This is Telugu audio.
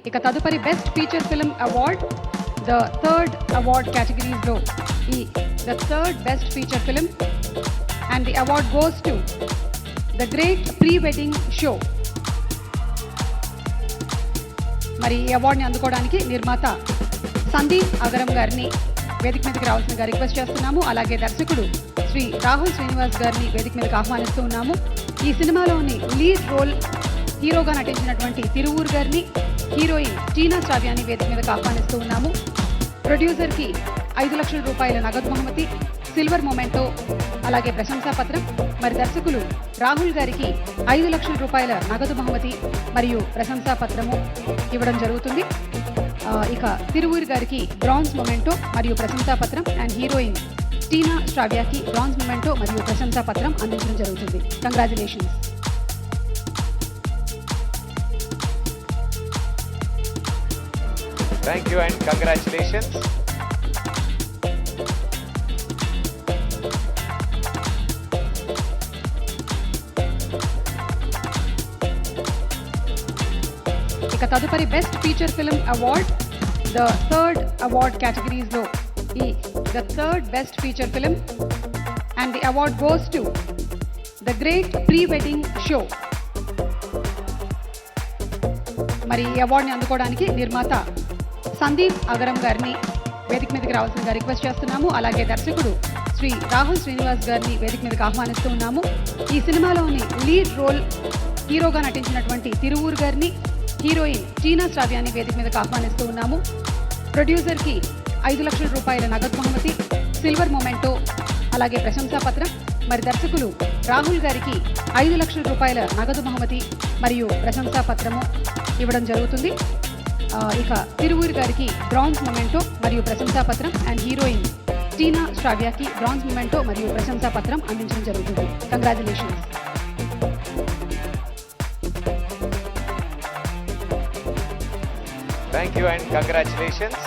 ఇక తదుపరి best feature film award the third award కేటగిరీస్లో the third best feature film and the award goes to the great pre wedding show. మరి ఈ అవార్డుని అందుకోవడానికి నిర్మాత సందీప్ అగరం గారిని వేదిక మీదకి రావాల్సిందిగా రిక్వెస్ట్ చేస్తున్నాము. అలాగే దర్శకుడు శ్రీ రాహుల్ శ్రీనివాస్ గారిని వేదిక మీదకి ఆహ్వానిస్తూ ఉన్నాము. ఈ సినిమాలోని లీడ్ రోల్ హీరోగా నటించినటువంటి తిరువూరు గారిని, హీరోయిన్ టీనా శ్రావ్యాన్ని వేదిక మీదకి ఆహ్వానిస్తూ ఉన్నాము. ప్రొడ్యూసర్కి 5 లక్షల రూపాయల నగదు బహుమతి, సిల్వర్ మొమెంటో, అలాగే ప్రశంసా పత్రం. మరి దర్శకులు రాహుల్ గారికి 5 లక్షల రూపాయల నగదు బహుమతి మరియు ప్రశంసా పత్రము ఇవ్వడం జరుగుతుంది. ఇక తిరువూరు గారికి బ్రాంజ్ మొమెంటో మరియు ప్రశంసా పత్రం అండ్ హీరోయిన్ టీనా శ్రావ్యాకి బ్రాంజ్ మొమెంటో మరియు ప్రశంసా పత్రం అందించడం జరుగుతుంది. Congratulations. Thank you and congratulations. ఇక తదుపరి best feature film award the third award కేటగిరీస్లో the third best feature film and the award goes to the great pre wedding show. మరి ఈ అవార్డుని అందుకోవడానికి నిర్మాత సందీప్ అగరం గారిని వేదిక మీదకి రావాల్సిందిగా రిక్వెస్ట్ చేస్తున్నాము. అలాగే దర్శకుడు శ్రీ రాహుల్ శ్రీనివాస్ గారిని వేదిక మీదకి ఆహ్వానిస్తూ ఉన్నాము. ఈ సినిమాలోని లీడ్ రోల్ హీరోగా నటించినటువంటి తిరువూరు గారిని, హీరోయిన్ టీనా శ్రావ్యాన్ని వేదిక మీదకి ఆహ్వానిస్తూ ఉన్నాము. ప్రొడ్యూసర్కి 5 లక్షల రూపాయల నగదు బహుమతి, సిల్వర్ మొమెంటో, అలాగే ప్రశంసా పత్రం. మరి దర్శకులు రాహుల్ గారికి 5 లక్షల రూపాయల నగదు బహుమతి మరియు ప్రశంసా పత్రము ఇవ్వడం జరుగుతుంది. ఇక తిరువూరు గారికి బ్రాంజ్ మొమెంటో మరియు ప్రశంసా పత్రం అండ్ హీరోయిన్ టీనా శ్రావ్యాకి బ్రాంజ్ మొమెంటో మరియు ప్రశంసా పత్రం అందించడం జరుగుతుంది. Congratulations. Thank you and congratulations.